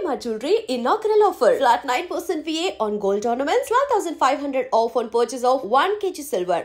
Shalimar Jewelry inaugural offer. Flat 9% VA on gold ornaments, 12,500 off on purchase of 1 kg silver.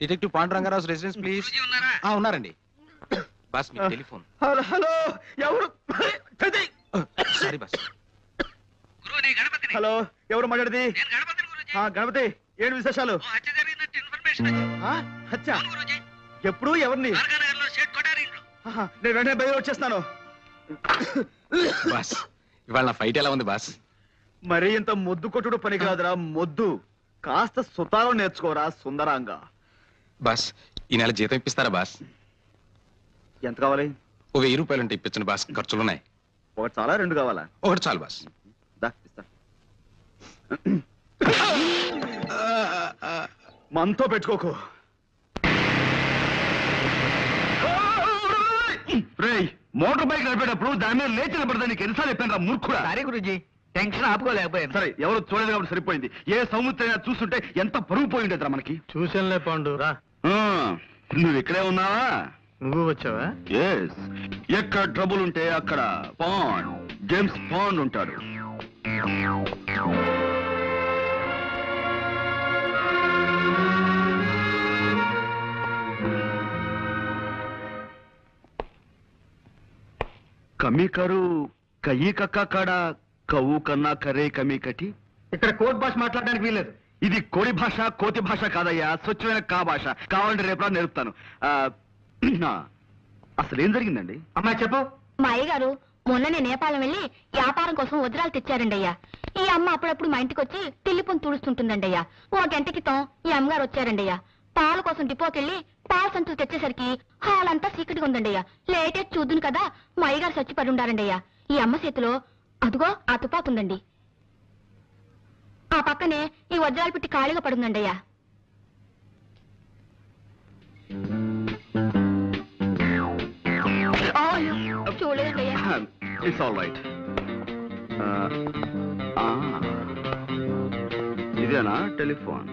Detective Panduranga Rao residence please. ఉన్నారండి boss, మీ telephone. Hello hello, ఎవరు? Sorry boss. Hello, ఎవరు మాట్లాడేది? గణపతి, ఏంటి విశేషాలు? హత్య ఎప్పుడు? ఎవరిని? నేను వెంటనే బయలు వచ్చేస్తాను. బాస్, ఇవాళ నా ఫైట్ ఎలా ఉంది బాస్? మరీ ఇంత మొద్దు కొట్టుడు పని కాదురా మొద్దు. కాస్త సుతారం నేర్చుకోరా సుందరాంగా. బాస్, ఈ నెల జీతం ఇప్పిస్తారా బాస్? ఎంత కావాలి? ఓ 1000 రూపాయలు ఉంటే ఇప్పించండి బాస్, ఖర్చులున్నాయి. ఒకటి చాలా, 2 కావాలా? ఒకటి చాలు బాస్. మనతో పెట్టుకోకు. మోటార్ బైక్ నడిపేటప్పుడు దాని మీద లేచి నిలబడదా నీకు ఎన్నిసార్లు చెప్పాను రా మూర్ఖుడా? సారీ గురూజీ, టెన్షన్ ఆపుకోలేకపోయాను. సరే, ఎవరు చూడలేదు కాబట్టి సరిపోయింది. ఏ సౌమిత్రైనా చూస్తుంటే ఎంత పరుగు పోయి ఉండేదిరా మనకి. చూసానులే పాండు రా. నువ్వు ఇక్కడే ఉన్నావా? నువ్వు వచ్చావా? ఎస్. ఎక్కడ ట్రబుల్ ఉంటే అక్కడ పాండ్, జేమ్స్ పాండ్ ఉంటాడు. కమ్మి కరు కయ్యి కక్క కాడ కవ్వు కన్నా కరే కమి కటి. ఇక్కడ కోర్ట్ భాష మాట్లాడడానికి వీల్లేదు. ఇది కోడి భాష, కోతి భాష కాదయ్యా, స్వచ్ఛమైన కా భాష. కావాలంటే రేపు నేర్పుతాను. అసలు ఏం జరిగిందండి? అమ్మాయి చెప్పు. మా అయ్యగారు మొన్ననే నేపాళం వెళ్ళి వ్యాపారం కోసం వజ్రాలు తెచ్చారండి అయ్యా. ఈ అమ్మ అప్పుడప్పుడు మా ఇంటికి వచ్చి తిల్లిపొని తుడుస్తుంటుందండి అయ్యా. ఓ గంట క్రితం ఈ అమ్మగారు వచ్చారండి అయ్యా. పాల కోసం డిపోకెళ్ళి పాల సంచులు తెచ్చేసరికి హాల్ అంతా చీకటిగా ఉందండి అయ్యా. లేటెస్ట్ చూద్దును కదా మా అయ్యగారు చచ్చిపడి ఉండారండి అయ్యా. ఈ అమ్మ చేతిలో అదుగో ఆ తుపాకుందండి. ఆ పక్కనే ఈ వజ్రాలు పెట్టి ఖాళీగా పడుందండి అయ్యా. చూడలేదండి అయ్యా. It's all right. ఇదేనా telephone?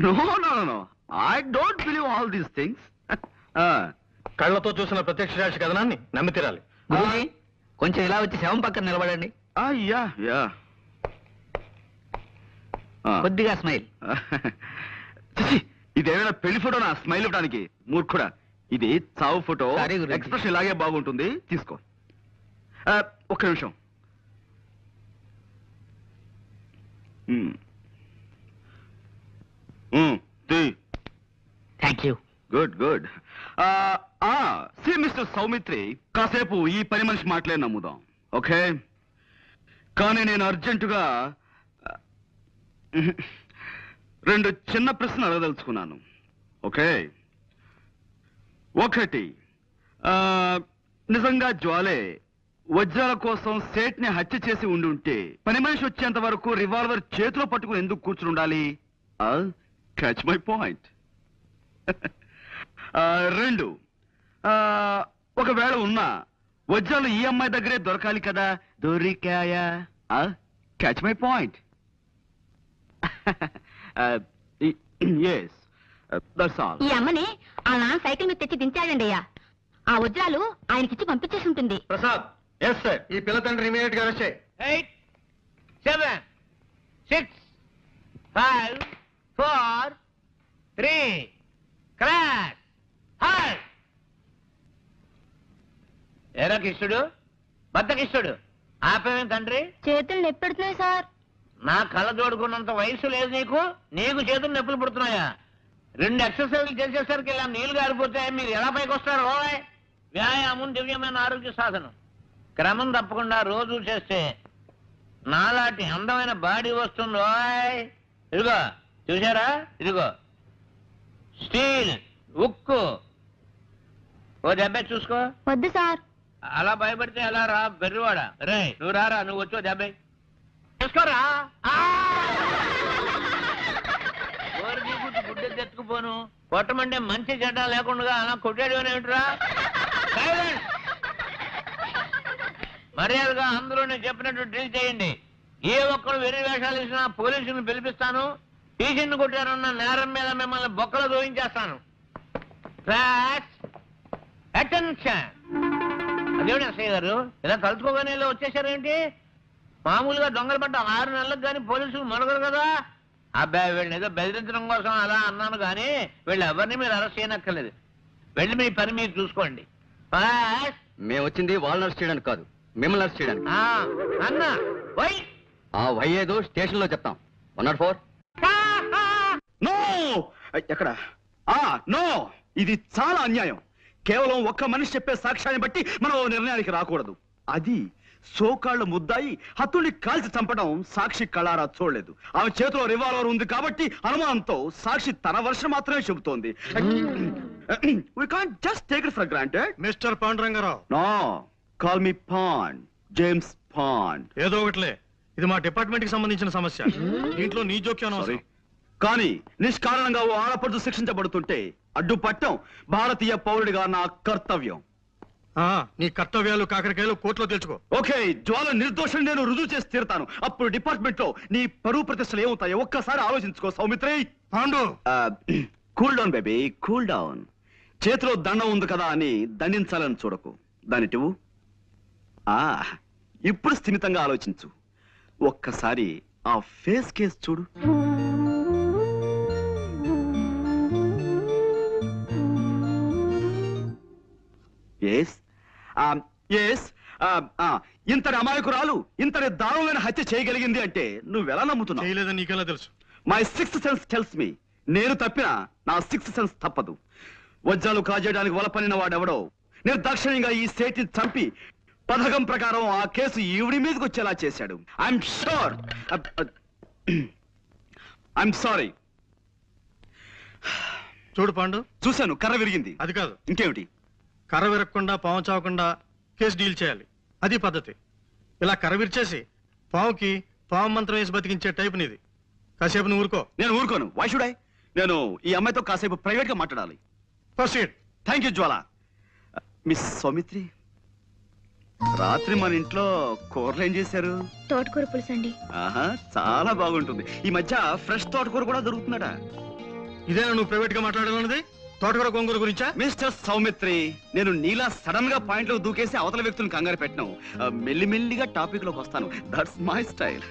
No, no, no, no. I don't believe all these things. కళ్ళతో చూసిన ప్రత్యక్ష సాక్షి కథనాన్ని నమ్మి తీరాలి. కొంచెం ఇలా వచ్చి శవం పక్కన నిలబడండి. Yeah yeah. కొద్దిగా స్మైల్. ఇదేమైనా పెళ్లి ఫోటోనా స్మైల్ ఇవ్వడానికి? మూర్ఖుడా, ఇది చావు ఫోటో. ఎక్స్ప్రెషన్ ఇలాగే బాగుంటుంది, తీసుకో. ఒక్క నిమిషం. Thank you. Good good. See Mister Soumitri, కాసేపు ఈ పని మనిషి మాటలే నమ్ముదాం, ఓకే? కానీ నేను అర్జెంటుగా 2 చిన్న ప్రశ్నలు అడగదలుచుకున్నాను, ఓకే? ఒకటి, నిజంగా జ్వాలే వజ్రాల కోసం సేట్ ని హత్య చేసి ఉండుంటే పని మనిషి వచ్చేంత వరకు రివాల్వర్ చేతిలో పట్టుకుని ఎందుకు కూర్చుని ఉండాలి? Catch my point. 2, ఒకవేళ ఉన్నా వజ్రాలు ఈ అమ్మాయి దగ్గరే దొరకాలి కదా, దొరికాయా? Catch my point. Yes, that's all. ఈ అమ్మని ఆ నాన్న సైకిల్ మీద తెచ్చి దించాడండి అయ్యా. ఆ వజ్రాలు ఆయనకిచ్చి పంపించేసి ఉంటుంది. ప్రసాద్. Yes sir. ఈ పిల్ల తండ్రి ఇమీడియట్ గా అరెస్ట్ చేయి. 8, 7, 6, 5, 4, 3, క్రాష్. హాయ్ ఎరా కిష్టుడు, బద్ద కిష్టుడు, ఆపేమేం తండ్రి? చేతులు నొప్పెడుతున్నాయి సార్. నా కళ్ళ జోడుకున్నంత వయసు లేదు నీకు, నీకు చేతులు నొప్పులు పుడుతున్నాయా? 2 ఎక్సర్సైజ్లు చేసేసరికి ఇలా నీళ్లు గారిపోతే మీరు ఎలా పైకి వస్తారు? ఓయ్, వ్యాయామం దివ్యమైన ఆరోగ్య సాధనం. క్రమం తప్పకుండా రోజు చేస్తే నాలాంటి అందమైన బాడీ వస్తుంది. ఓయ్, ఇదిగో చూసారా, ఇదిగో స్టీల్, ఉక్కు. ఓ దెబ్బ చూసుకో. వద్దు సార్. అలా భయపడితే ఎలా రా బెర్రివాడ. రే నువ్వు రారా, నువ్వు వచ్చో దెబ్బ చూసుకోరా. గుడ్డలు తెచ్చుకుపోను, కొట్టమంటే మంచి చెడ్డ లేకుండా అలా కొట్టాడు ఏమిట్రా? మర్యాదగా అందరూ నేను చెప్పినట్టు డ్రిల్ చేయండి. ఏ ఒక్కరు వెర్రి వేషాలు ఇచ్చినా పోలీసులను పిలిపిస్తాను. టీచర్ని కొట్టారన్న నేరం మీద మిమ్మల్ని బొక్కలు దోయించేస్తాను. అటెన్షన్. అదేమిటి అసయ్య గారు, ఇలా తలుచుకోగానే ఇలా వచ్చేసారేంటి? మామూలుగా దొంగలు పడ్డ 6 నెలలకు కానీ పోలీసులు మొదలగరు కదా. అబ్బాయి వీళ్ళని ఏదో బెదిరించడం కోసం అలా అన్నాను కానీ వీళ్ళు ఎవరిని మీరు అరెస్ట్ చేయనక్కర్లేదు. వెళ్ళి మీ పని మీరు చూసుకోండి. మేము వచ్చింది వాళ్ళని అరెస్ట్ చేయడానికి కాదు, మిమ్మల్ని అరెస్ట్ చేయడానికి. అన్న వై? ఆ వై ఏదో స్టేషన్ లో చెప్తాం. 104. నో, ఎక్కడ? నో, ఇది చాలా అన్యాయం. కేవలం ఒక్క మనిషి చెప్పే సాక్ష్యాన్ని బట్టి మనం నిర్ణయానికి రాకూడదు. అది సోకాళ్ల ముద్దాయి హత్తుల్ని కాల్చి చంపడం సాక్షి కళారా చూడలేదు. ఆమె చేతిలో రివాల్వర్ ఉంది కాబట్టి అనుమానంతో సాక్షి తన వర్షం మాత్రమే చెబుతోంది. We can't just take it for granted. Mister Pandurangarao, no, call me Bond, James Bond. ఏదో ఒకటిలే, ఇది మా డిపార్ట్మెంట్ కి సంబంధించిన సమస్య. దీంట్లో నీ జోక్యం అవసరం. కానీ నిష్కారణంగా ఓ ఆడపడుతు శిక్షించబడుతుంటే అడ్డుపట్టం భారతీయ పౌరుడిగా నా కర్తవ్యం. నీ కర్తవ్యాలు కాకరకాయలు కోర్టులో తెలుసుకో. ఓకే, జ్వాల నిర్దోషం నేను రుజువు చేసి తీరుతాను. అప్పుడు డిపార్ట్మెంట్ లో నీ పరువు ప్రతిష్టలు ఏమవుతాయో ఒక్కసారి ఆలోచించుకో Saumitri. Pandu, cool down baby, cool down. చేతిలో దండం ఉంది కదా అని దండించాలని చూడకు. దానిటివు. ఇప్పుడు స్థిమితంగా ఆలోచించు. ఒక్కసారి ఆ ఫేస్ కేస్ చూడు. ఇంతటి అమాయకురాలు ఇంతటి దారుణమైన హత్య చేయగలిగింది అంటే నువ్వెలా నమ్ముతున్నావు? చేయలేదని నీకెలా తెలుసు? My sixth sense tells me. నేను తప్పినా నా సిక్స్త్ సెన్స్ తప్పదు. వజ్రాలు కాజేయడానికి వలపనిన వాడెవడో నిర్దాక్షిణ్యంగా ఈ సేటిని చంపి పథకం ప్రకారం ఆ కేసు ఈవిడి మీదకి వచ్చేలా చేశాడు. I'm sure. I'm sorry. చూడు పాండు, చూశాను, కర్ర విరిగింది. అది కాదు, ఇంకేమిటి? కర్ర విరగకుండా పాము చావకుండా కేసు డీల్ చేయాలి. అది పద్ధతి. ఇలా కర్ర విరిచేసి పాముకి పాము మంత్రం వేసి బతికించే టైప్ నీది. కాసేపు నువ్వు ఊరుకో. నేను ఊరుకోను. Why should I? నేను ఈ అమ్మాయితో కాసేపు ప్రైవేట్ గా మాట్లాడాలి. Proceed. Thank you Jwala. Miss Soumitri, రాత్రి మన ఇంట్లో కూరలు ఏం చేశారు? తోటకూర పులుసు అండి. ఆహా, చాలా బాగుంటుంది. ఈ మధ్య ఫ్రెష్ తోటకూర కూడా దొరుకుతున్నాడా? ఇదేనా నువ్వు ప్రైవేట్ గా మాట్లాడాలన్నది? తోటకూర గోంగూర గురించా? మిస్టర్ సౌమిత్రి, నేను నీలా సడన్ గా పాయింట్ లో దూకేసి అవతల వ్యక్తులను కంగారు పెట్టను. మెల్లిమెల్లిగా టాపిక్ లోకి వస్తాను. That's my style.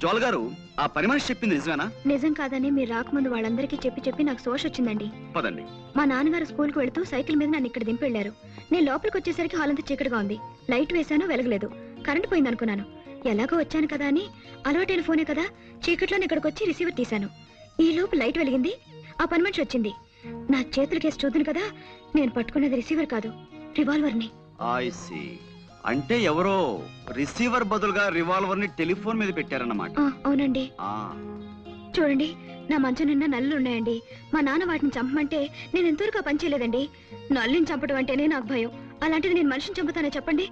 జోల్ గారు, ఆ పని మనిషి చెప్పింది నిజమేనా? నిజం కాదని మీరు రాకముందు వాళ్ళందరికీ చెప్పి నాకు సోష్ వచ్చిందండి. పదండి. మా నాన్నగారు స్కూల్ కు వెళ్తూ సైకిల్ మీద నన్ను ఇక్కడ దింపి వెళ్లారు. నేను లోపలికి వచ్చేసరికి హాల్ అంతా చీకటిగా ఉంది. లైట్ వేశాను, వెలగలేదు. కరెంట్ పోయింది అనుకున్నాను. ఎలాగో వచ్చాను కదా అని అలవాటైన ఫోనే కదా, చీకట్లోనే ఇక్కడికి వచ్చి రిసీవర్ తీశాను. ఈ లోపు లైట్ వెలిగింది. ఆ పని మనిషి వచ్చింది. నా చేతుల కేసు చూద్దును కదా, నేను పట్టుకున్నది రిసీవర్ కాదు, రివాల్వర్ ని. I see. అంటే ఎవరో రిసీవర్ బదులుగా రివాల్వర్ ని టెలిఫోన్ మీద పెట్టారన్నమాట. అవునండి. చూడండి, నా మంచం నిన్న నల్లులు ఉన్నాయండి. మా నాన్న వాటిని చంపమంటే నేను ఎంతవరకు పని చేయలేదండి. నల్లిని చంపడం అంటేనే నాకు భయం. అలాంటిది నేను మనిషిని చంపుతానే చెప్పండి?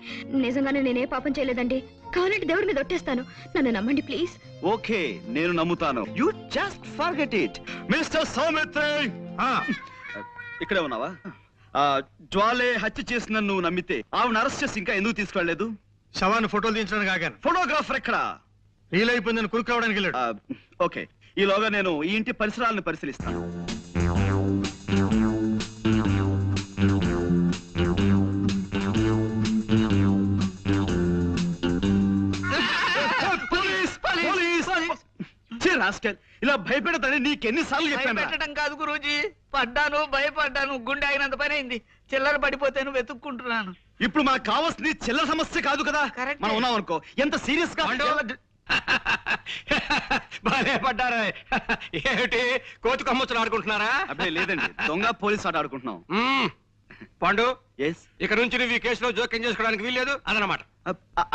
నిజంగానే నేనే పాపం చేయలేదండి. కావాలంటే దేవుడి మీద ఒట్టేస్తాను. నన్ను నమ్మండి ప్లీజ్. ఓకే, నేను నమ్ముతాను. You just forget it. Mister Saumitri, ఇక్కడే ఉన్నావా? జ్వాలే హత్య చేసిన నువ్వు నమ్మితే ఆవిడ అరెస్ట్ చేసి ఇంకా ఎందుకు తీసుకెళ్లలేదు? శవాన్ని ఫోటోలు తీయించడానికి ఆగాను. ఫోటోగ్రాఫర్ ఎక్కడ? రీల్ అయిపోయిందని కురుకు రావడానికి వెళ్ళాడు. ఓకే, ఈలోగా నేను ఈ ఇంటి పరిసరాలను పరిశీలిస్తాను. ఇలా భయపెడతానే నీకెన్నిసార్లు చెప్పాను? పెట్టడం కాదు గురూజీ, పడ్డాను, భయపడ్డాను, గుండె అయినంత పని అయింది. చిల్లర పడిపోతేను వెతుక్కుంటున్నాను. ఇప్పుడు మనకు కావాల్సింది చిల్లర సమస్య కాదు కదా. మనం ఉన్నాం అనుకో, ఎంత సీరియస్ గా బాగా పడ్డారా? ఏమిటి కోతి కమ్మొచ్చులు ఆడుకుంటున్నారా? అబ్బే లేదండి, దొంగ పోలీస్ ఆట ఆడుకుంటున్నాం. పాండు, ఎస్, ఇక నుంచి నువ్వు ఈ కేసులో జోక్యం చేసుకోవడానికి వీల్లేదు అదనమాట.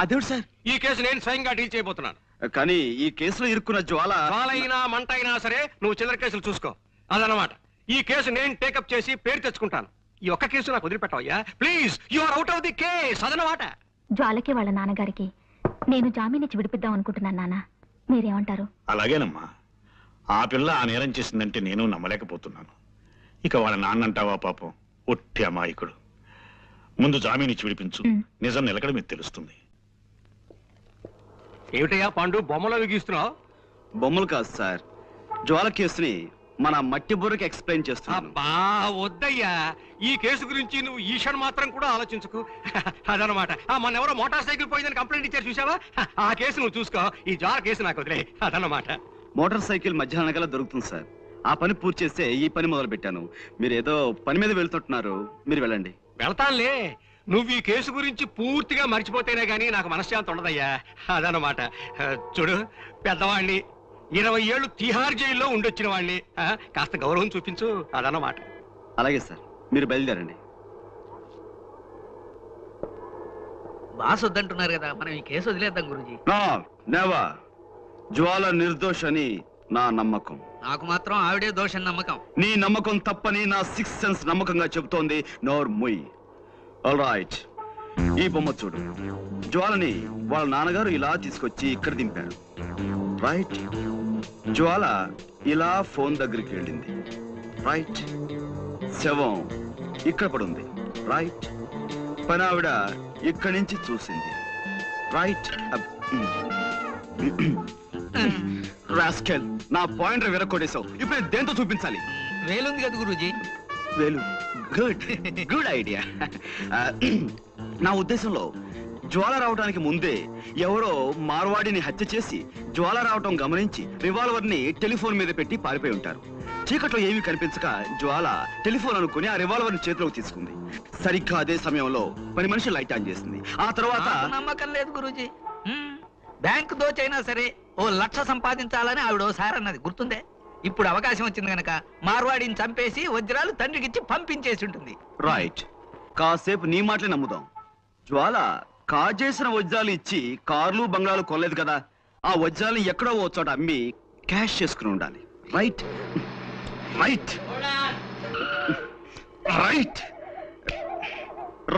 అదేమిటి సార్? ఈ కేసు నేను స్వయంగా డీల్ చేయబోతున్నాను. కానీ ఈ కేసులో ఇరుక్కున్న జ్వాలైనా మంట అయినా సరే నువ్వు చిల్లర కేసులు చూసుకో అదనమాట. ఈ కేసు నేను టేకప్ చేసి పేరు తెచ్చుకుంటాను. ఈ ఒక్క కేసు నాకు వదిలిపెట్టవయ్యా please. You are out of the case అదనమాట. జ్వాలకి వాళ్ళ నాన్నగారికి నేను జామీన్ ఇచ్చి విడిపిద్దాం అనుకుంటున్నాను. నాన్న, మీరేమంటారు? అలాగేనమ్మా. ఆ పిల్ల ఆ నేరం చేసిందంటే నేను నమ్మలేకపోతున్నాను. ఇక వాళ్ళ నాన్నంటావా పాపం, ఒట్టి అమాయకుడు. ముందు జామీన్ ఇచ్చి విడిపించు, నిజం నిలకడ మీకు తెలుస్తుంది. ఏమిటయ్యా పాండు బొమ్మలో విగిస్తున్నావు? బొమ్మలు కాదు సార్, జ్వాల కేసుని మన మట్టి బుర్రకి ఎక్స్ప్లెయిన్ చేస్తున్నాను. అబ్బా వద్దయ్యా, ఈ కేసు గురించి నువ్వు ఈషన్ మాత్రం కూడా ఆలోచించుకు. అదనమాట. మన ఎవరో మోటార్ సైకిల్ పోయిందని కంప్లైంట్ ఇచ్చారు చూసావా? ఆ కేసు నువ్వు చూసుకో, ఈ జ్వాల కేసు నాకు వదిలే అదనమాట. మోటార్ సైకిల్ మధ్యాహ్నం గల దొరుకుతుంది సార్. ఆ పని పూర్తి చేస్తే ఈ పని మొదలు పెట్టాను. మీరు ఏదో పని మీద వెళ్తుంటున్నారు, మీరు వెళ్ళండి. వెళ్తానులే, నువ్వు ఈ కేసు గురించి పూర్తిగా మర్చిపోతేనే గానీ నాకు మనశ్శాంతి ఉండదయ్యా అదనమాట. చూడు, పెద్దవాణ్ణి, 20 ఏళ్ళు తిహార్ జైల్లో ఉండొచ్చిన వాడిని, కాస్త గౌరవం చూపించు అదనమాట. అలాగే సార్, మీరు బయలుదేరండి. బాస్ వద్దంటున్నారు కదా, మనం ఈ కేసు వదిలేద్దాం గురూజీ. నెవర్. జ్వాల నిర్దోష్ అని నా నమ్మకం. నాకు మాత్రం ఆవిడే దోషం నమ్మకం. నీ నమ్మకం తప్పని నా సిక్స్త్ సెన్స్ నమ్మకంగా చెబుతోంది. నోర్ ముయ్. ఆల్ రైట్, ఈ బొమ్మ చూడు. జ్వాలని వాళ్ళ నాన్నగారు ఇలా తీసుకొచ్చి ఇక్కడ దింపారు. రైట్. జ్వాల ఇలా ఫోన్ దగ్గరికి వెళ్ళింది. రైట్. శవం ఇక్కడ పడుంది. రైట్. పనావిడ ఇక్కడి నుంచి చూసింది. రైట్. రాస్కెల్, నా పాయింటర్ విరక్కొట్టేశావు. ఇప్పుడు నేను దేంతో చూపించాలి? వేలుంది కదా గురూజీ. వేలు. Good good idea. నా ఉద్దేశంలో జ్వాల రావడానికి ముందే ఎవరో మార్వాడిని హత్య చేసి జ్వాల రావటం గమనించి రివాల్వర్ ని టెలిఫోన్ మీద పెట్టి పారిపోయి ఉంటారు. చీకట్లో ఏమీ కనిపించక జ్వాల టెలిఫోన్ అనుకుని ఆ రివాల్వర్ ని చేతిలోకి తీసుకుంది. సరిగ్గా అదే సమయంలో పని మనిషి లైట్ ఆన్ చేసింది. ఆ తర్వాత నమ్మకం లేదు గురూజీ. బ్యాంకు దోచైనా సరే 1,00,000 సంపాదించాలని ఆవిడ ఓసారి అన్నది గుర్తుందే. ఇప్పుడు అవకాశం వచ్చింది గనక మార్వాడిని చంపేసి వజ్రాలు తండ్రికిచ్చి పంపించేసి ఉంటుంది. రైట్. కాసేపు నీ మాటలే నమ్ముదాం. జ్వాల కాజేసిన వజ్రాలు ఇచ్చి కార్లు బంగ్లాలు కొనలేదు కదా. ఆ వజ్రాలను ఎక్కడో ఓ చోట అమ్మి క్యాష్ చేసుకుని ఉండాలి. Right right right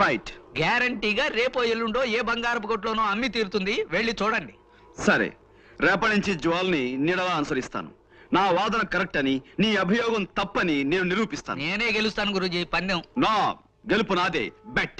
right. గ్యారంటీగా రేపో ఎల్లుండో ఏ బంగారపు కొట్లోనో అమ్మి తీరుతుంది. వెళ్ళి చూడండి. సరే, రేపటి నుంచి జ్వాల్ని నీడలా అనుసరిస్తాను. నా వాదన కరెక్ట్ అని, నీ అభియోగం తప్పని నేను నిరూపిస్తాను. నేనే గెలుస్తాను గురూజీ. పందెం నా గెలుపు నాదే. బెట్.